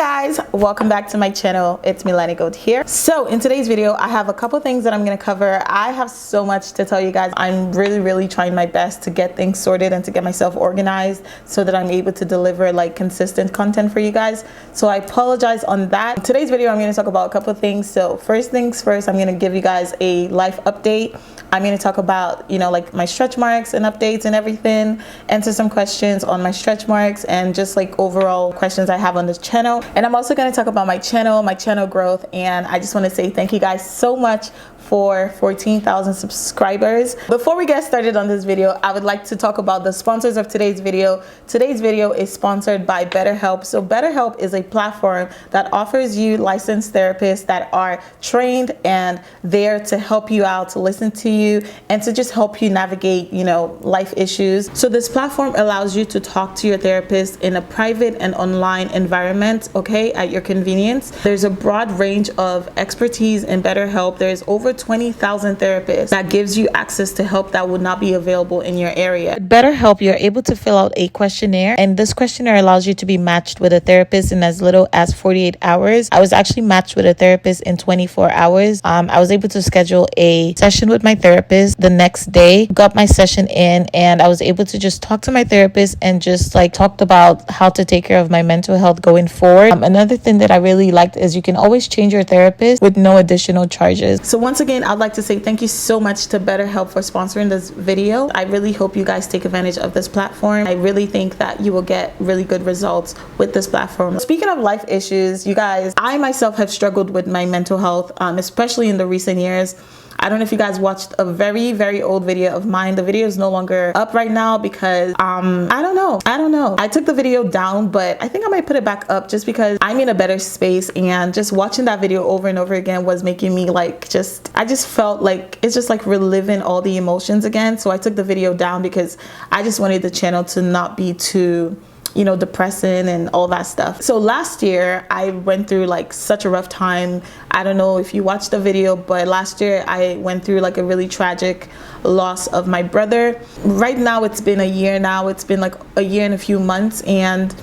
guys, welcome back to my channel. It's Milani Gold here. So in today's video, I have a couple things that I'm going to cover. I have so much to tell you guys. I'm really trying my best to get things sorted and to get myself organized so that I'm able to deliver like consistent content for you guys. So I apologize on that. In today's video, I'm going to talk about a couple of things. So first things first, I'm going to give you guys a life update. I'm going to talk about, like my stretch marks and updates and everything, answer some questions on my stretch marks and just like overall questions I have on this channel. And I'm also going to talk about my channel growth. And I just want to say thank you guys so much for 14,000 subscribers. Before we get started on this video, I would like to talk about the sponsors of today's video. Today's video is sponsored by BetterHelp. So BetterHelp is a platform that offers you licensed therapists that are trained and there to help you out, to listen to you, and to just help you navigate, life issues. So this platform allows you to talk to your therapist in a private and online environment, okay, at your convenience. There's a broad range of expertise in BetterHelp. There's over 20,000 therapists that gives you access to help that would not be available in your area. With BetterHelp, you're able to fill out a questionnaire, and this questionnaire allows you to be matched with a therapist in as little as 48 hours. I was actually matched with a therapist in 24 hours. I was able to schedule a session with my therapist the next day, got my session in, and I was able to just talk to my therapist and just like talked about how to take care of my mental health going forward. Another thing that I really liked is you can always change your therapist with no additional charges. So once again, I'd like to say thank you so much to BetterHelp for sponsoring this video. I really hope you guys take advantage of this platform. I really think that you will get really good results with this platform. Speaking of life issues, you guys, I myself have struggled with my mental health, especially in the recent years. I don't know if you guys watched a very old video of mine. The video is no longer up right now because I don't know. I took the video down, but I think I might put it back up just because I'm in a better space, and just watching that video over and over again was making me like I just felt like it's just like reliving all the emotions again. So I took the video down because I just wanted the channel to not be too depressing and all that stuff. So last year I went through like such a rough time. I don't know if you watched the video, but last year I went through like a really tragic loss of my brother. Right now it's been a year now. It's been like a year and a few months, and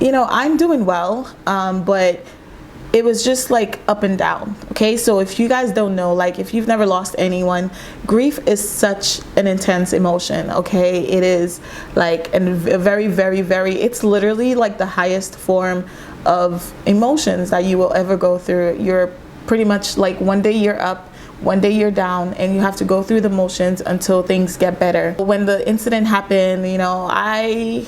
I'm doing well, but it was just like up and down. Okay, so if you guys don't know, like if you've never lost anyone, grief is such an intense emotion. Okay, it is like a very it's literally like the highest form of emotions that you will ever go through. You're pretty much like one day you're up, one day you're down, and you have to go through the motions until things get better. When the incident happened, I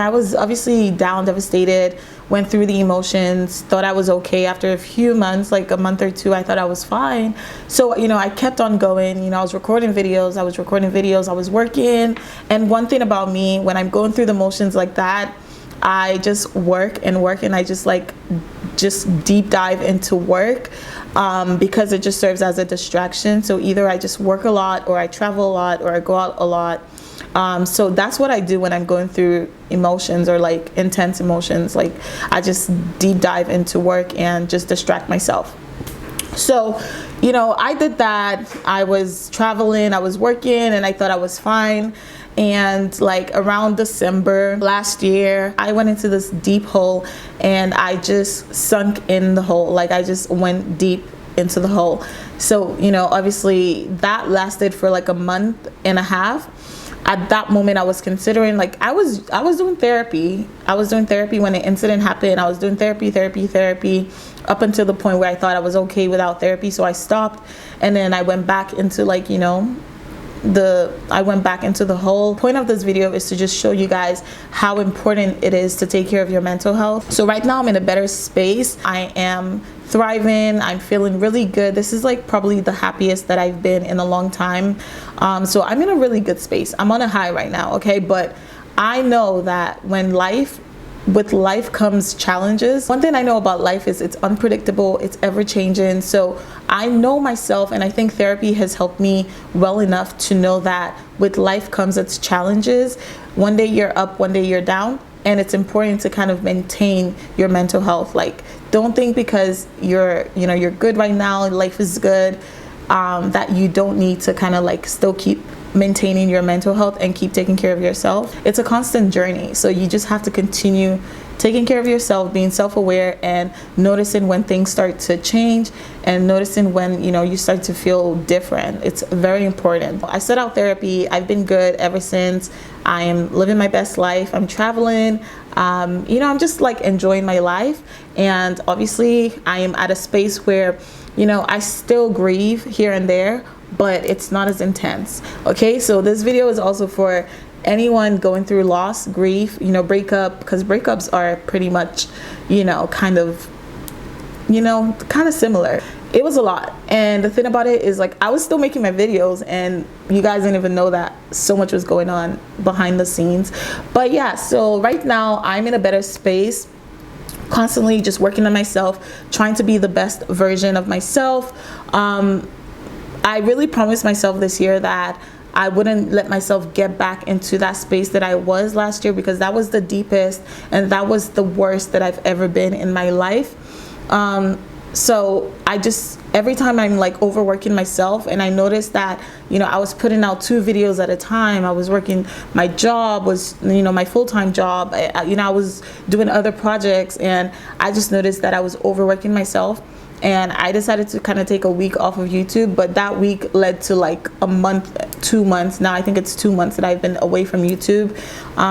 was obviously down, devastated, went through the emotions, thought I was okay. After a few months, like a month or two, I thought I was fine. So, I kept on going. I was recording videos, I was working. And one thing about me, when I'm going through the motions like that, I just work and I just deep dive into work because it just serves as a distraction. So either I just work a lot, or I travel a lot, or I go out a lot. So that's what I do when I'm going through emotions or like intense emotions. Like I just deep dive into work and just distract myself. So, I did that. I was traveling, I was working, and I thought I was fine. And like around December last year, I went into this deep hole and I just sunk in the hole. Like I just went deep into the hole. So, obviously that lasted for like a month and a half. At that moment, I was considering, like, I was doing therapy. I was doing therapy when the incident happened. I was doing therapy up until the point where I thought I was okay without therapy. So I stopped, and then I went back into like, I went back into the whole point of this video is to just show you guys how important it is to take care of your mental health. So right now I'm in a better space. I am thriving. I'm feeling really good. This is like probably the happiest that I've been in a long time. So I'm in a really good space. I'm on a high right now. Okay. But I know that with life comes challenges. One thing I know about life is it's unpredictable, it's ever changing. So I know myself, and I think therapy has helped me well enough to know that with life comes its challenges. One day you're up, one day you're down, and it's important to kind of maintain your mental health. Like don't think because you're good right now, life is good, that you don't need to kind of like still keep maintaining your mental health and keep taking care of yourself. It's a constant journey, so you just have to continue taking care of yourself, being self-aware, and noticing when things start to change, and noticing when, you know, you start to feel different. It's very important. I set out therapy. I've been good ever since. I am living my best life. I'm traveling. You know, I'm just like enjoying my life. And obviously I am at a space where, you know, I still grieve here and there, but it's not as intense. Okay, so this video is also for anyone going through loss, grief, you know, breakup, because breakups are pretty much, you know, kind of similar. It was a lot, and the thing about it is, like, I was still making my videos and you guys didn't even know that so much was going on behind the scenes. But yeah, so right now I'm in a better space, constantly just working on myself, trying to be the best version of myself. I really promised myself this year that I wouldn't let myself get back into that space that I was last year, because that was the deepest and that was the worst that I've ever been in my life. So I just, every time I'm like overworking myself, and I noticed that, you know, I was putting out 2 videos at a time. I was working, my job was, you know, my full-time job. You know, I was doing other projects, and I just noticed that I was overworking myself. And I decided to kind of take a week off of YouTube, but that week led to like a month, 2 months. Now I think it's 2 months that I've been away from YouTube.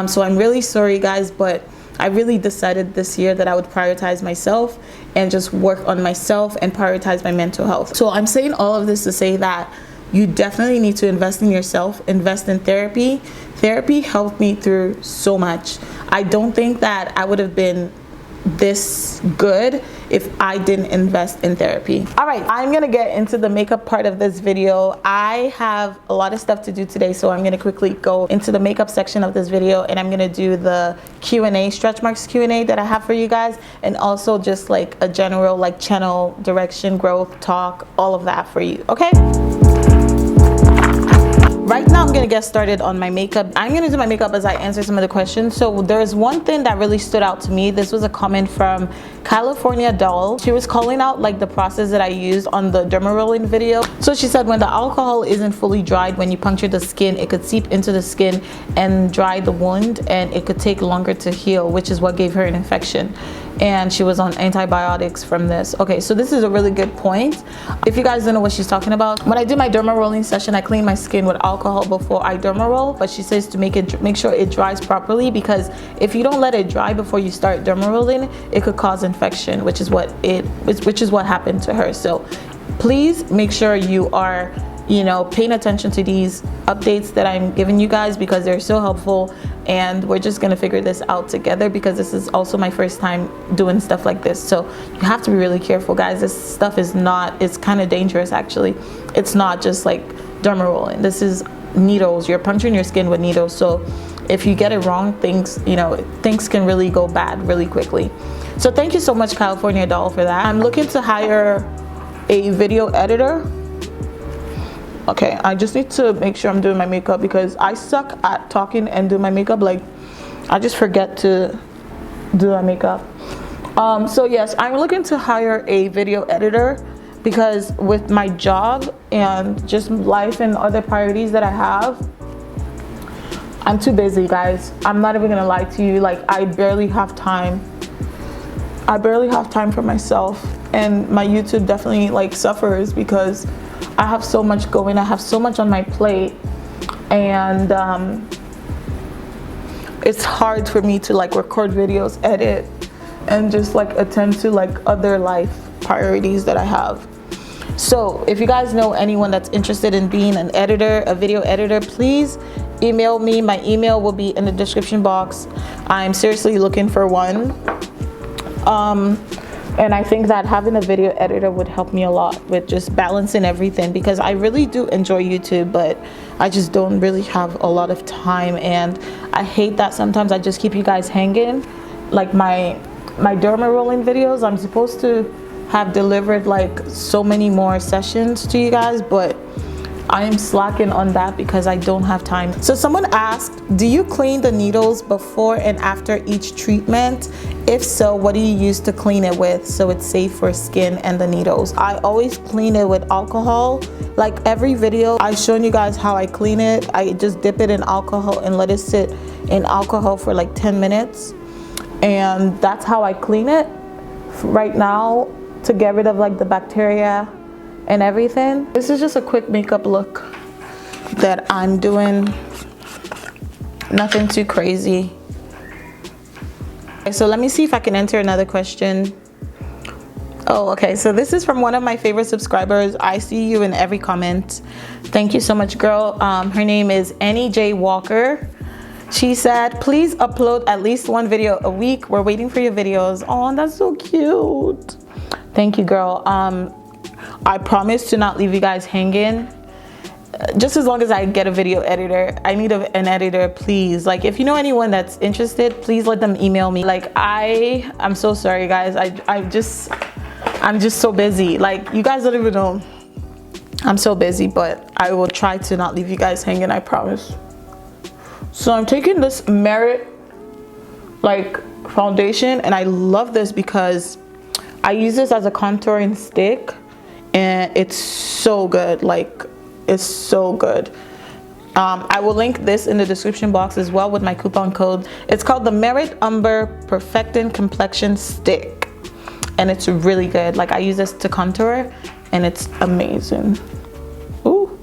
So I'm really sorry, guys, but I really decided this year that I would prioritize myself and just work on myself and prioritize my mental health. So I'm saying all of this to say that you definitely need to invest in yourself, invest in therapy. Therapy helped me through so much. I don't think that I would have been this good if I didn't invest in therapy. All right, I'm gonna get into the makeup part of this video. I have a lot of stuff to do today, so I'm gonna quickly go into the makeup section of this video, and I'm gonna do the Q&A, stretch marks Q&A that I have for you guys, and also just like a general like channel direction, growth, talk, all of that for you, okay? Right now I'm gonna get started on my makeup. I'm gonna do my makeup as I answer some of the questions. So there's one thing that really stood out to me. This was a comment from California Doll. She was calling out like the process that I used on the derma rolling video. So she said, when the alcohol isn't fully dried, when you puncture the skin, it could seep into the skin and dry the wound, and it could take longer to heal, which is what gave her an infection. And she was on antibiotics from this. Okay, so this is a really good point. If you guys don't know what she's talking about, when I do my derma rolling session, I clean my skin with alcohol before I derma roll, but she says to make sure it dries properly, because if you don't let it dry before you start derma rolling, it could cause infection, which is what happened to her. So please make sure you are, you know, paying attention to these updates that I'm giving you guys, because they're so helpful, and we're just gonna figure this out together, because this is also my first time doing stuff like this. So you have to be really careful, guys. This stuff is not, it's kind of dangerous actually. It's not just like derma rolling. This is needles. You're puncturing your skin with needles. So if you get it wrong, things can really go bad really quickly. So thank you so much, California Doll, for that. I'm looking to hire a video editor. Okay, I just need to make sure I'm doing my makeup, because I suck at talking and do my makeup. Like, I just forget to do my makeup. So yes, I'm looking to hire a video editor, because with my job and just life and other priorities that I have, I'm too busy, guys. I'm not even gonna lie to you. Like, I barely have time. I barely have time for myself, and my YouTube definitely like suffers, because I have so much going. I have so much on my plate, and it's hard for me to like record videos, edit, and just like attend to like other life priorities that I have. So if you guys know anyone that's interested in being an editor, a video editor, please email me. My email will be in the description box. I'm seriously looking for one. And I think that having a video editor would help me a lot with just balancing everything, because I really do enjoy YouTube, but I just don't really have a lot of time, and I hate that sometimes I just keep you guys hanging. Like my derma rolling videos, I'm supposed to have delivered like so many more sessions to you guys, but I am slacking on that because I don't have time. So someone asked, do you clean the needles before and after each treatment? If so, what do you use to clean it with so it's safe for skin and the needles? I always clean it with alcohol. Like every video, I've shown you guys how I clean it. I just dip it in alcohol and let it sit in alcohol for like 10 minutes. and that's how I clean it right now, to get rid of like the bacteria and everything. This is just a quick makeup look that I'm doing, nothing too crazy. Okay, so let me see if I can enter another question. Oh, okay, so this is from one of my favorite subscribers. I see you in every comment. Thank you so much, girl. Her name is Annie J. Walker. She said, please upload at least one video a week. We're waiting for your videos. Oh, that's so cute. Thank you, girl. I promise to not leave you guys hanging. Just as long as I get a video editor. I need an editor, please. Like, if you know anyone that's interested, please let them email me. Like, I'm so sorry, guys. I'm just so busy. Like, you guys don't even know. I'm so busy, but I will try to not leave you guys hanging, I promise. So I'm taking this Merit like foundation, and I love this because I use this as a contouring stick, and it's so good. Like, it's so good. I will link this in the description box as well with my coupon code. It's called the Merit Umber Perfecting Complexion Stick, and it's really good. Like, I use this to contour, and it's amazing. Ooh,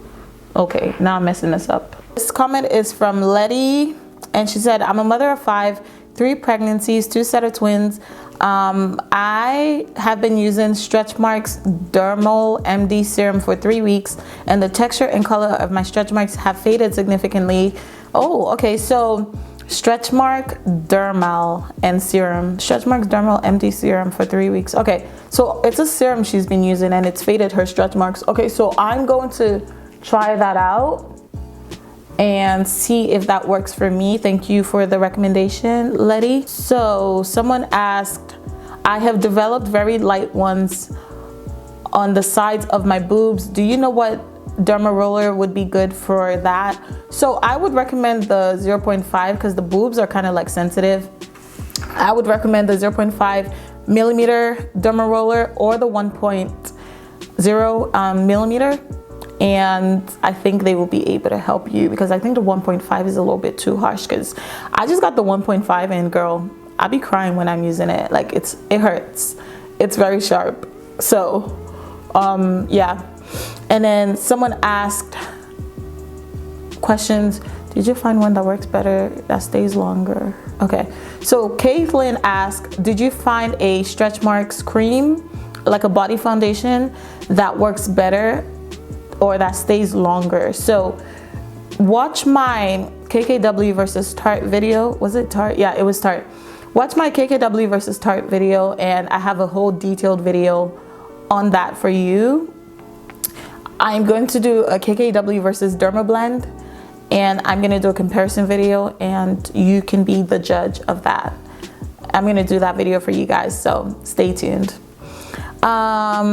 okay, now I'm messing this up. This comment is from Letty, and she said, I'm a mother of 5, 3 pregnancies, 2 set of twins. I have been using Stretch Marks Dermal MD Serum for 3 weeks, and the texture and color of my stretch marks have faded significantly. Oh, okay, so Stretch Mark Dermal and Serum. Stretch Marks Dermal MD Serum for 3 weeks. Okay, so it's a serum she's been using, and it's faded her stretch marks. Okay, so I'm going to try that out and see if that works for me. Thank you for the recommendation, Letty. So someone asked, I have developed very light ones on the sides of my boobs. Do you know what derma roller would be good for that? So I would recommend the 0.5 because the boobs are kind of like sensitive. I would recommend the 0.5 millimeter derma roller or the 1.0 millimeter. And I think they will be able to help you, because I think the 1.5 is a little bit too harsh, because I just got the 1.5 and girl, I be crying when I'm using it. Like, it hurts. It's very sharp. So yeah. And then someone asked questions. Did you find one that works better, that stays longer? Okay, so Caitlin asked, did you find a Stretch Marks cream, like a body foundation, that works better or that stays longer? So watch my KKW versus Tarte video. Was it Tarte? Yeah, it was Tarte. Watch my KKW versus Tarte video, and I have a whole detailed video on that for you. I'm going to do a KKW versus Dermablend, and I'm going to do a comparison video, and you can be the judge of that. I'm going to do that video for you guys, so stay tuned. Let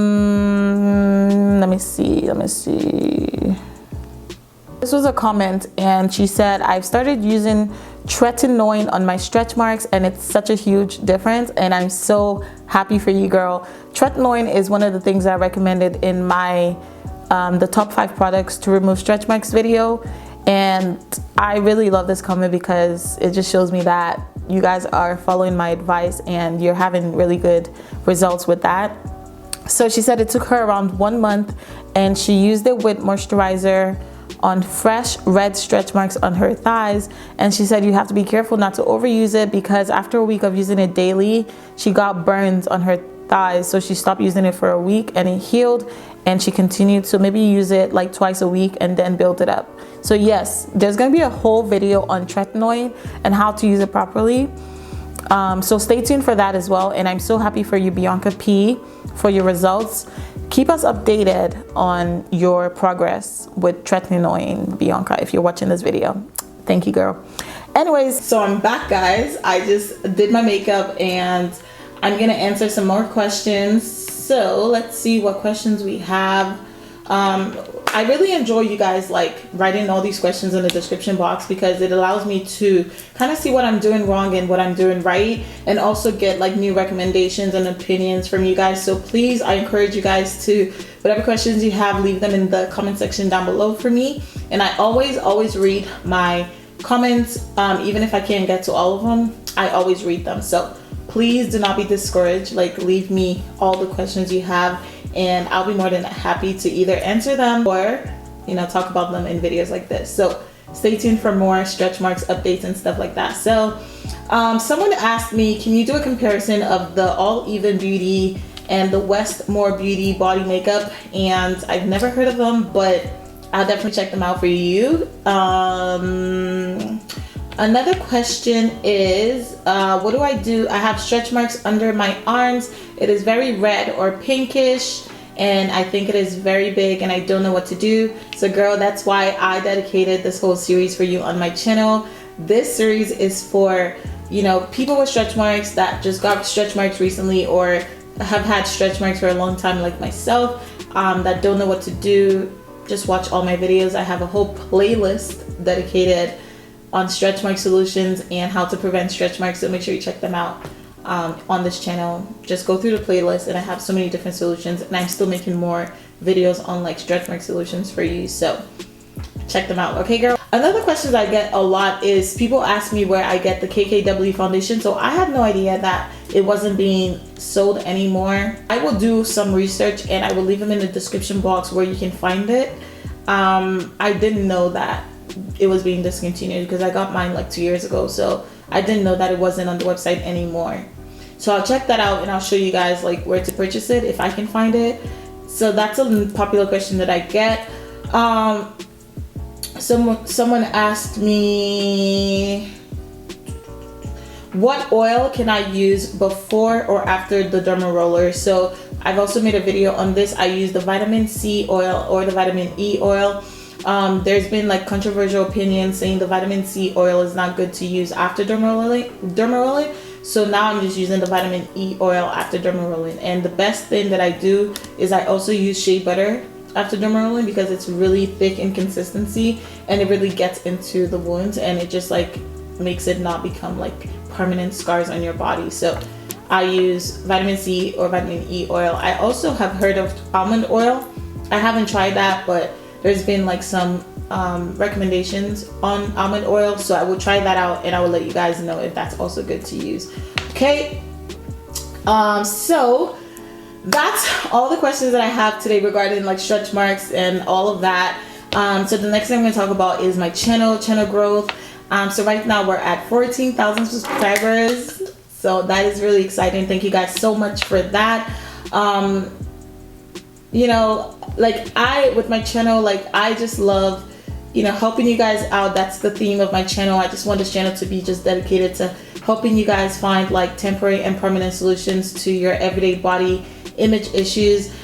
me see. This was a comment, and she said, I've started using tretinoin on my stretch marks, and it's such a huge difference, and I'm so happy for you, girl. Tretinoin is one of the things I recommended in my the top 5 products to remove stretch marks video, and I really love this comment because it just shows me that you guys are following my advice and you're having really good results with that. So she said it took her around 1 month, and she used it with moisturizer on fresh red stretch marks on her thighs, and she said you have to be careful not to overuse it, because after a week of using it daily, she got burns on her thighs. So she stopped using it for a week, and it healed, and she continued. So maybe use it like twice a week and then build it up. So yes, there's gonna be a whole video on tretinoin and how to use it properly. So stay tuned for that as well. And I'm so happy for you, Bianca P, for your results. Keep us updated on your progress with tretinoin, Bianca, if you're watching this video. Thank you, girl. Anyways, so I'm back, guys. I just did my makeup, and I'm gonna answer some more questions. So let's see what questions we have. I really enjoy you guys like writing all these questions in the description box, because it allows me to kind of see what I'm doing wrong and what I'm doing right, and also get like new recommendations and opinions from you guys. So please, I encourage you guys to, whatever questions you have, leave them in the comment section down below for me. And I always read my comments, even if I can't get to all of them, I always read them. So please do not be discouraged. Like, leave me all the questions you have, and I'll be more than happy to either answer them or, you know, talk about them in videos like this. So stay tuned for more stretch marks updates and stuff like that. So someone asked me, can you do a comparison of the All Even Beauty and the Westmore Beauty body makeup? And I've never heard of them, but I'll definitely check them out for you. Another question is, what do I do? I have stretch marks under my arms. It is very red or pinkish, and I think it is very big, and I don't know what to do. So girl, that's why I dedicated this whole series for you on my channel. This series is for, you know, people with stretch marks that just got stretch marks recently, or have had stretch marks for a long time like myself, that don't know what to do. Just watch all my videos. I have a whole playlist dedicated on stretch mark solutions and how to prevent stretch marks, so make sure you check them out on this channel. Just go through the playlist, and I have so many different solutions, and I'm still making more videos on like stretch mark solutions for you, so check them out. Okay girl. Another question I get a lot is people ask me where I get the KKW foundation. So I had no idea that it wasn't being sold anymore. I will do some research, and I will leave them in the description box where you can find it. I didn't know that it was being discontinued because I got mine like 2 years ago, so I didn't know that it wasn't on the website anymore. So I'll check that out, and I'll show you guys like where to purchase it if I can find it. So that's a popular question that I get. Someone asked me, what oil can I use before or after the derma roller? So I've also made a video on this. I use the vitamin C oil or the vitamin E oil. There's been like controversial opinions saying the vitamin C oil is not good to use after derma rolling. So now I'm just using the vitamin E oil after derma rolling. And the best thing that I do is I also use shea butter after derma rolling, because it's really thick in consistency, and it really gets into the wounds, and it just like makes it not become like permanent scars on your body. So I use vitamin C or vitamin E oil. I also have heard of almond oil. I haven't tried that, but there's been like some recommendations on almond oil, so I will try that out, and I will let you guys know if that's also good to use. Okay, so that's all the questions that I have today regarding like stretch marks and all of that. So the next thing I'm going to talk about is my channel growth. So right now we're at 14,000 subscribers, so that is really exciting. Thank you guys so much for that. You know, like with my channel, like I just love, you know, helping you guys out. That's the theme of my channel. I just want this channel to be just dedicated to helping you guys find like temporary and permanent solutions to your everyday body image issues.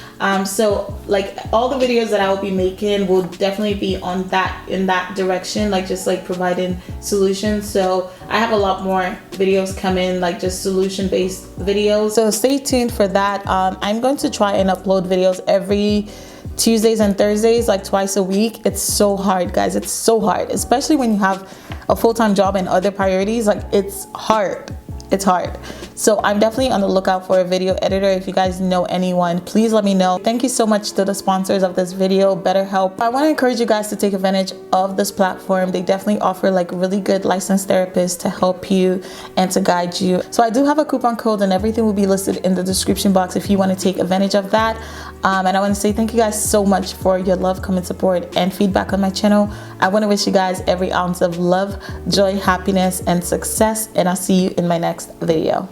So like all the videos that I will be making will definitely be in that direction, like just like providing solutions. So I have a lot more videos coming, like just solution based videos, so stay tuned for that. I'm going to try and upload videos every Tuesdays and Thursdays, like twice a week. It's so hard, guys. It's so hard, especially when you have a full-time job and other priorities. Like it's hard. It's hard. So I'm definitely on the lookout for a video editor. If you guys know anyone, please let me know. Thank you so much to the sponsors of this video, BetterHelp. I want to encourage you guys to take advantage of this platform. They definitely offer like really good licensed therapists to help you and to guide you. So I do have a coupon code, and everything will be listed in the description box if you want to take advantage of that. And I want to say thank you guys so much for your love, comment, support, and feedback on my channel. I want to wish you guys every ounce of love, joy, happiness, and success, and I'll see you in my next video.